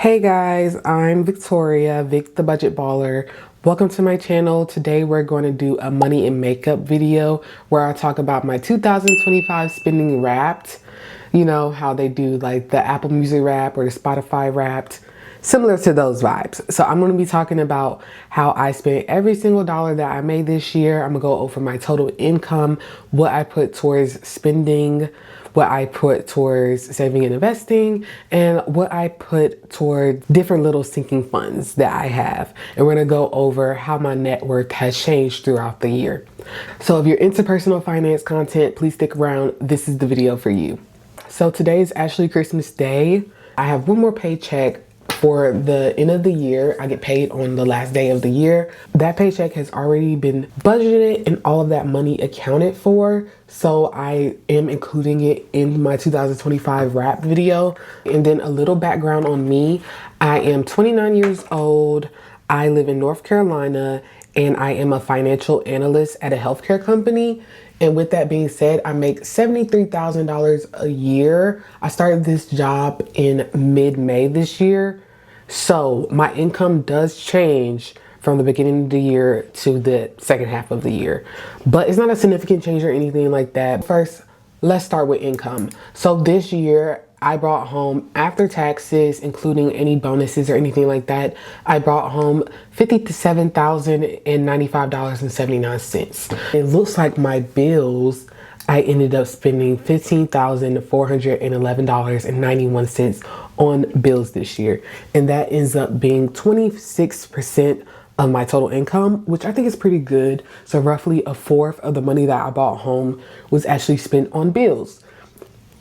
Hey guys, I'm Victoria, Vic the Budget Baller. Welcome to my channel. Today we're going to do a money and makeup video where I talk about my 2025 spending Wrapped. You know how they do like the Apple Music Wrap or the Spotify Wrapped, similar to those vibes. So I'm going to be talking about how I spent every single dollar that I made this year. I'm going to go over my total income, what I put towards spending, what I put towards saving and investing, and what I put toward different little sinking funds that I have. And we're gonna go over how my net worth has changed throughout the year. So if you're into personal finance content, please stick around. This is the video for you. So today is actually Christmas Day. I have one more paycheck for the end of the year. I get paid on the last day of the year. That paycheck has already been budgeted and all of that money accounted for. So I am including it in my 2025 wrap video. And then a little background on me. I am 29 years old. I live in North Carolina and I am a financial analyst at a healthcare company. And with that being said, I make $73,000 a year. I started this job in mid-May this year. So my income does change from the beginning of the year to the second half of the year, but it's not a significant change or anything like that. First, let's start with income. So this year I brought home, after taxes, including any bonuses or anything like that, I brought home $57,095.79. It looks like my bills, I ended up spending $15,411.91 on bills this year. And that ends up being 26% of my total income, which I think is pretty good. So roughly a fourth of the money that I bought home was actually spent on bills.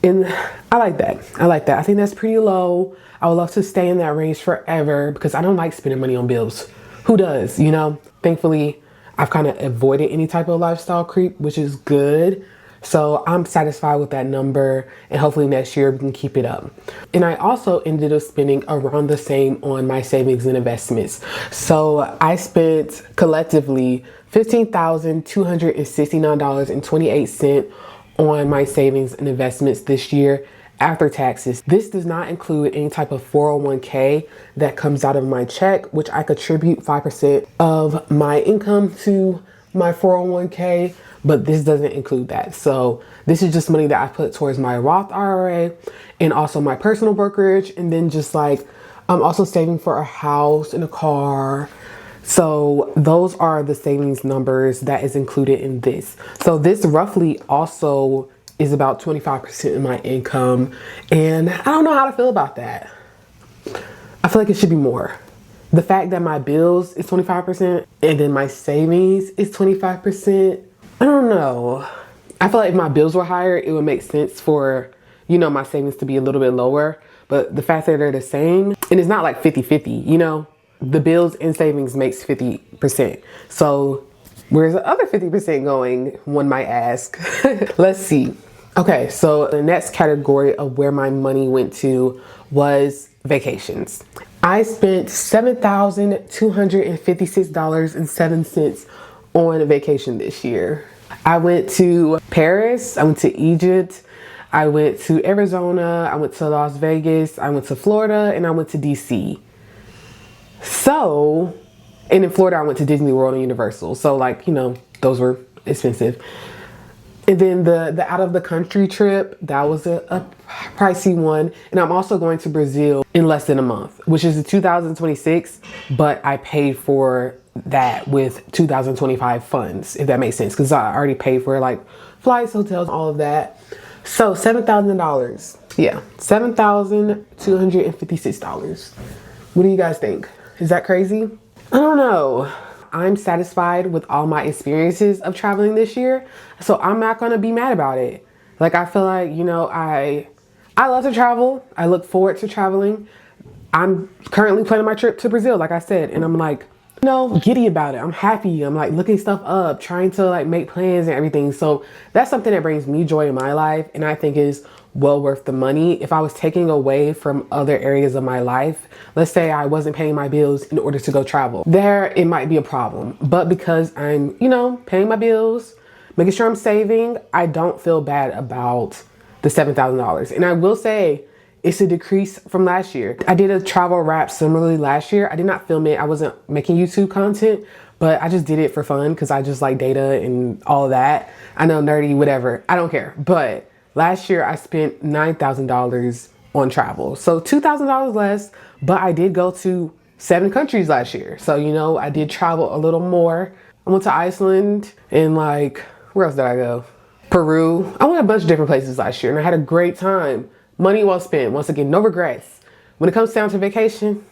And I like that. I think that's pretty low. I would love to stay in that range forever because I don't like spending money on bills. Who does, you know? Thankfully, I've kind of avoided any type of lifestyle creep, which is good. So I'm satisfied with that number, and hopefully next year we can keep it up. And I also ended up spending around the same on my savings and investments. So I spent collectively $15,269.28 on my savings and investments this year after taxes. This does not include any type of 401k that comes out of my check, which I contribute 5% of my income to my 401k, but this doesn't include that. So this is just money that I put towards my Roth IRA and also my personal brokerage. And then just like, I'm also saving for a house and a car. So those are the savings numbers that is included in this. So this roughly also is about 25% of my income. And I don't know how to feel about that. I feel like it should be more. The fact that my bills is 25% and then my savings is 25%, I don't know. I feel like if my bills were higher, it would make sense for, you know, my savings to be a little bit lower. But the fact that they're the same, and it's not like 50-50, you know, the bills and savings makes 50%. So where's the other 50% going, one might ask? Let's see. Okay, so the next category of where my money went to was vacations. I spent $7,256.07 on a vacation this year. I went to Paris, I went to Egypt, I went to Arizona, I went to Las Vegas, I went to Florida, and I went to DC. So, and in Florida, I went to Disney World and Universal. So like, you know, those were expensive. And then the out of the country trip, that was a pricey one. And I'm also going to Brazil in less than a month, which is 2026, but I paid for that with 2025 funds, if that makes sense, because I already paid for like flights, hotels, all of that. So $7,000. Yeah, $7,256. What do you guys think? Is that crazy? I don't know. I'm satisfied with all my experiences of traveling this year, so I'm not gonna be mad about it. Like, I feel like, you know, I love to travel. I look forward to traveling. I'm currently planning my trip to Brazil, like I said, and I'm like, you know, giddy about it. I'm happy. I'm like looking stuff up, trying to like make plans and everything. So that's something that brings me joy in my life, and I think is well worth the money. If I was taking away from other areas of my life, let's say I wasn't paying my bills in order to go travel, there it might be a problem. But because I'm, you know, paying my bills, making sure I'm saving, I don't feel bad about the $7,000. And I will say, it's a decrease from last year. I did a travel wrap similarly last year. I did not film it. I wasn't making YouTube content, but I just did it for fun because I just like data and all of that. I know, nerdy, whatever. I don't care. But last year I spent $9,000 on travel. So $2,000 less, but I did go to 7 countries last year. So, you know, I did travel a little more. I went to Iceland and like, where else did I go? Peru. I went a bunch of different places last year and I had a great time. Money well spent. Once again, no regrets. When it comes down to vacation,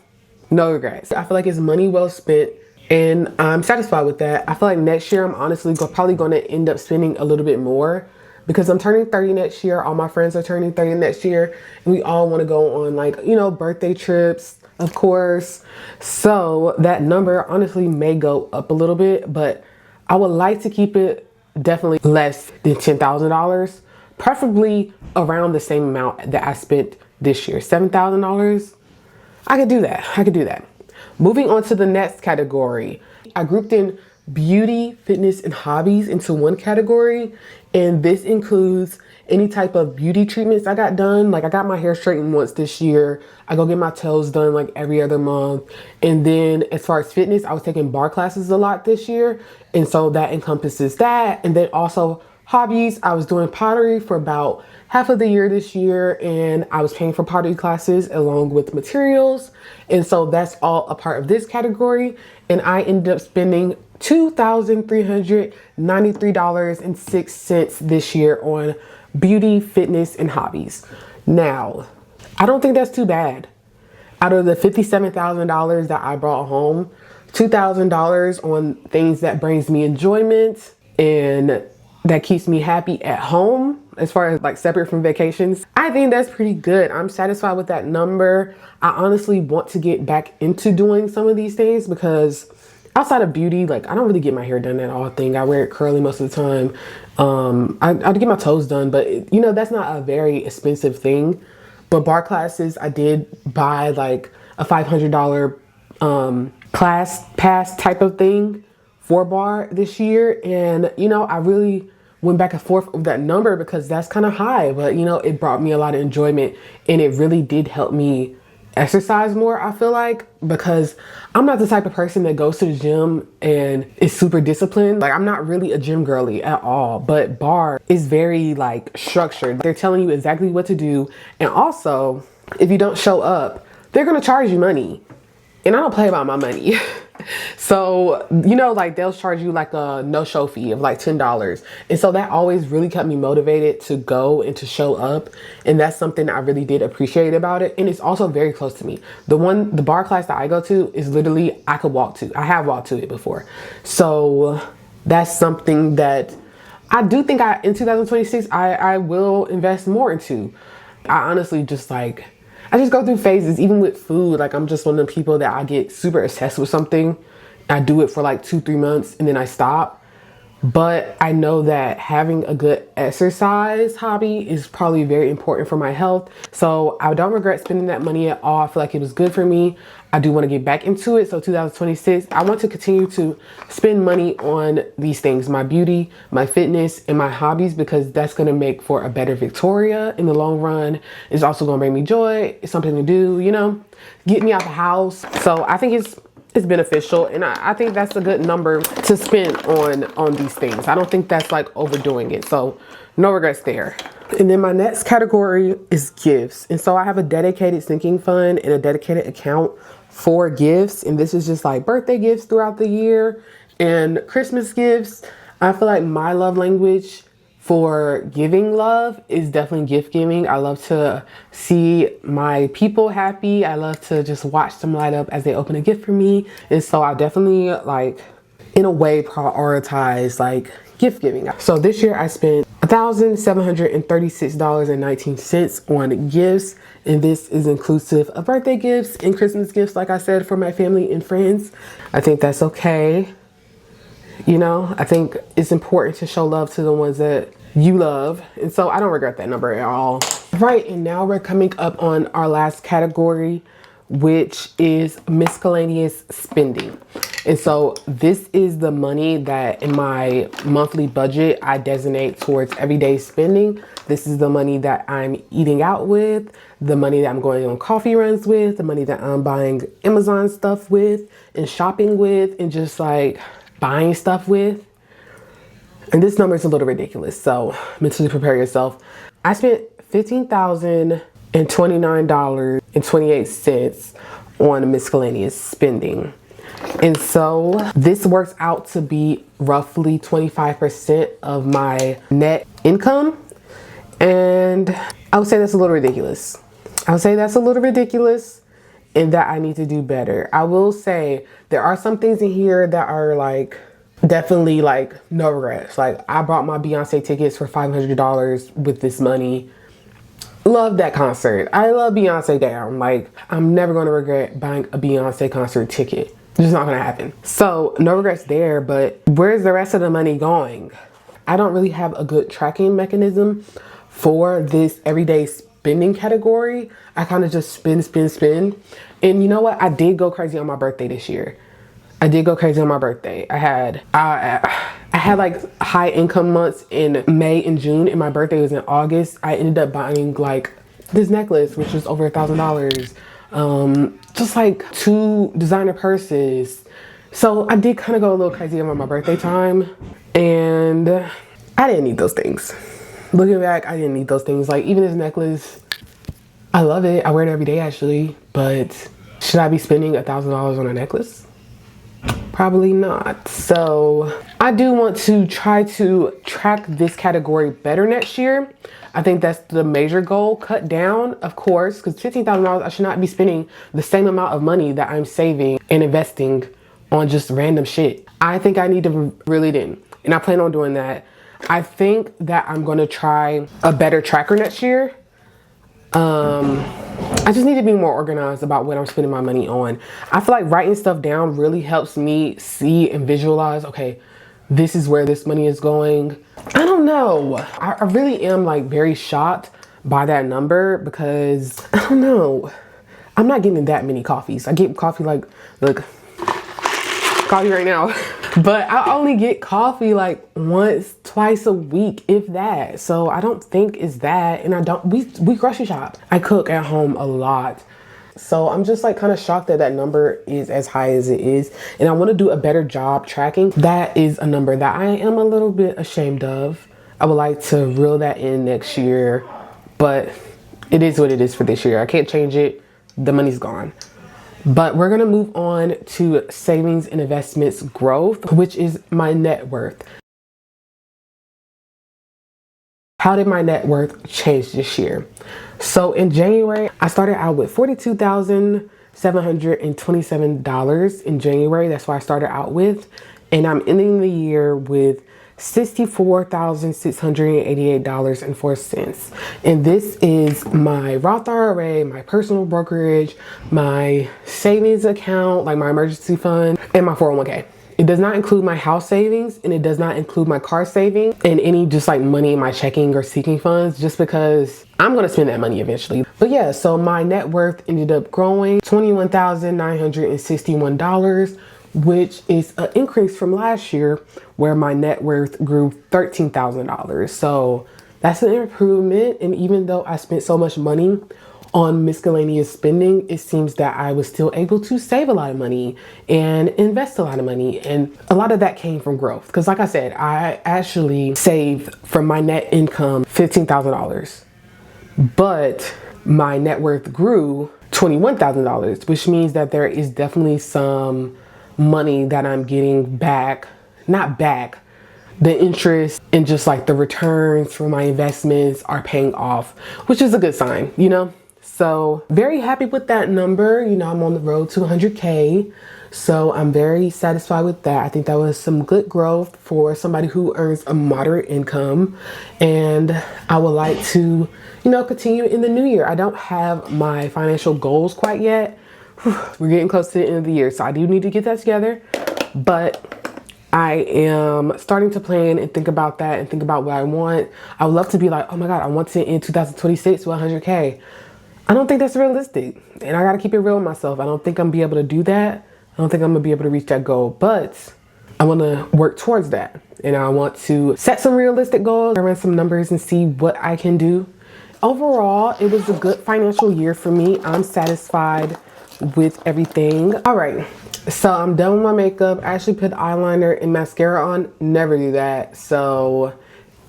no regrets. I feel like it's money well spent and I'm satisfied with that. I feel like next year I'm honestly probably going to end up spending a little bit more because I'm turning 30 next year. All my friends are turning 30 next year and we all want to go on like, you know, birthday trips, of course. So that number honestly may go up a little bit, but I would like to keep it definitely less than $10,000, preferably around the same amount that I spent this year, $7,000. I could do that. I could do that. Moving on to the next category, I grouped in beauty, fitness, and hobbies into one category. And this includes any type of beauty treatments I got done. Like I got my hair straightened once this year. I go get my toes done like every other month. And then as far as fitness, I was taking bar classes a lot this year. And so that encompasses that. And then also hobbies, I was doing pottery for about half of the year this year, and I was paying for pottery classes along with materials. And so that's all a part of this category. And I ended up spending $2,393.06 this year on beauty, fitness, and hobbies. Now, I don't think that's too bad. Out of the $57,000 that I brought home, $2,000 on things that brings me enjoyment and that keeps me happy at home, as far as like separate from vacations. I think that's pretty good. I'm satisfied with that number. I honestly want to get back into doing some of these things because outside of beauty, like I don't really get my hair done at all thing. I wear it curly most of the time. I get my toes done, but you know, that's not a very expensive thing. But bar classes, I did buy like a $500 class pass type of thing for bar this year. And you know, I really went back and forth with that number because that's kind of high, but you know, it brought me a lot of enjoyment and it really did help me exercise more, I feel like, because I'm not the type of person that goes to the gym and is super disciplined. Like I'm not really a gym girly at all, but bar is very like structured. They're telling you exactly what to do. And also if you don't show up, they're going to charge you money. And I don't play about my money. So, you know, like they'll charge you like a no-show fee of like $10. And so that always really kept me motivated to go and to show up. And that's something I really did appreciate about it. And it's also very close to me. The bar class that I go to is literally, I could walk to. I have walked to it before. So that's something that I do think in 2026, I will invest more into. I honestly just like, I just go through phases, even with food. Like I'm just one of the people that I get super obsessed with something. I do it for like 2-3 months and then I stop. But I know that having a good exercise hobby is probably very important for my health. So I don't regret spending that money at all. I feel like it was good for me. I do want to get back into it. So 2026, I want to continue to spend money on these things, my beauty, my fitness, and my hobbies, because that's going to make for a better Victoria in the long run. It's also going to bring me joy. It's something to do, you know, get me out the house. So I think it's beneficial, and I think that's a good number to spend on these things. I don't think that's like overdoing it, so no regrets there. And then my next category is gifts, and so I have a dedicated sinking fund and a dedicated account for gifts, and this is just like birthday gifts throughout the year and Christmas gifts. I feel like my love language for giving love is definitely gift giving. I love to see my people happy. I love to just watch them light up as they open a gift for me. And so I definitely like, in a way, prioritize like gift giving. So this year I spent $1,736.19 on gifts. And this is inclusive of birthday gifts and Christmas gifts, like I said, for my family and friends. I think that's okay. You know, I think it's important to show love to the ones that you love. And so I don't regret that number at all. Right, and now we're coming up on our last category, which is miscellaneous spending. And so this is the money that in my monthly budget I designate towards everyday spending. This is the money that I'm eating out with, the money that I'm going on coffee runs with, the money that I'm buying Amazon stuff with and shopping with and just like buying stuff with. And this number is a little ridiculous, so mentally prepare yourself. I spent $15,029.28 on miscellaneous spending. And so this works out to be roughly 25% of my net income. And I would say that's a little ridiculous. I would say that's a little ridiculous and that I need to do better. I will say there are some things in here that are like, definitely like no regrets. Like I bought my Beyonce tickets for $500 with this money. Love that concert. I love Beyonce down. Like I'm never going to regret buying a Beyonce concert ticket. It's just not going to happen. So no regrets there, but where's the rest of the money going? I don't really have a good tracking mechanism for this everyday spending category. I kind of just spend. And you know what? I did go crazy on my birthday this year. I did go crazy on my birthday. I had like high income months in May and June, and my birthday was in August. I ended up buying like this necklace, which was over $1,000. Just like 2 designer purses. So I did kind of go a little crazy on my birthday time, and I didn't need those things. Looking back, I didn't need those things. Like even this necklace, I love it. I wear it every day actually, but should I be spending $1,000 on a necklace? Probably not. So I do want to try to track this category better next year. I think that's the major goal. Cut down, of course, because $15,000, I should not be spending the same amount of money that I'm saving and investing on just random shit. I think I need to reel it in, and I plan on doing that. I think that I'm going to try a better tracker next year. I just need to be more organized about what I'm spending my money on. I feel like writing stuff down really helps me see and visualize, okay, this is where this money is going. I don't know. I really am like very shocked by that number because I don't know. I'm not getting that many coffees. I get coffee like, look, coffee right now. But I only get coffee like once, twice a week, if that. So I don't think it's that. And we grocery shop. I cook at home a lot. So I'm just like kind of shocked that that number is as high as it is. And I want to do a better job tracking. That is a number that I am a little bit ashamed of. I would like to reel that in next year, but it is what it is for this year. I can't change it. The money's gone. But we're going to move on to savings and investments growth, which is my net worth. How did my net worth change this year? So in January, I started out with $42,727 in January. That's what I started out with. And I'm ending the year with $64,688.04. And this is my Roth IRA, my personal brokerage, my savings account, like my emergency fund, and my 401k. It does not include my house savings, and it does not include my car savings and any just like money in my checking or seeking funds, just because I'm going to spend that money eventually. But yeah, so my net worth ended up growing $21,961, which is an increase from last year where my net worth grew $13,000. So that's an improvement. And even though I spent so much money on miscellaneous spending, it seems that I was still able to save a lot of money and invest a lot of money. And a lot of that came from growth. Because like I said, I actually saved from my net income $15,000, but my net worth grew $21,000, which means that there is definitely some money that I'm getting back, not back, the interest and just like the returns from my investments are paying off, which is a good sign, you know? So very happy with that number. You know, I'm on the road to 100K. So I'm very satisfied with that. I think that was some good growth for somebody who earns a moderate income. And I would like to, you know, continue in the new year. I don't have my financial goals quite yet. We're getting close to the end of the year, so I do need to get that together. But I am starting to plan and think about that and think about what I want. I would love to be like, oh my God, I want to in 2026 with 100K. I don't think that's realistic, and I got to keep it real with myself. I don't think I'm be able to do that. I don't think I'm gonna be able to reach that goal, but I want to work towards that. And I want to set some realistic goals, run some numbers and see what I can do. Overall, it was a good financial year for me. I'm satisfied with everything. All right, so I'm done with my makeup. I actually put eyeliner and mascara on. Never do that. So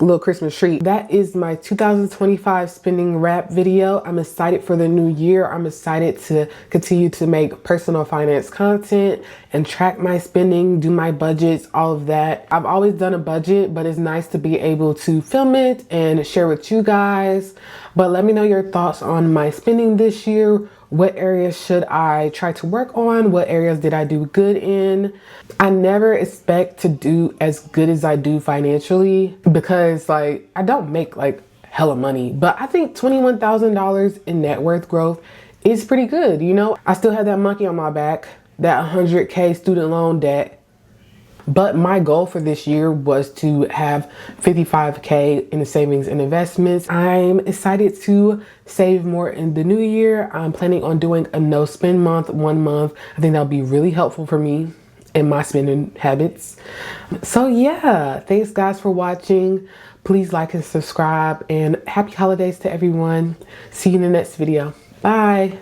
a little Christmas treat. That is my 2025 spending wrap video. I'm excited for the new year. I'm excited to continue to make personal finance content and track my spending, do my budgets, all of that. I've always done a budget, but it's nice to be able to film it and share with you guys. But let me know your thoughts on my spending this year. What areas should I try to work on? What areas did I do good in? I never expect to do as good as I do financially because like I don't make like hella money, but I think $21,000 in net worth growth is pretty good. You know, I still have that monkey on my back, that 100K student loan debt. But my goal for this year was to have 55K in the savings and investments. I'm excited to save more in the new year. I'm planning on doing a no spend month, 1 month. I think that'll be really helpful for me and my spending habits. So yeah, thanks guys for watching. Please like and subscribe and happy holidays to everyone. See you in the next video. Bye.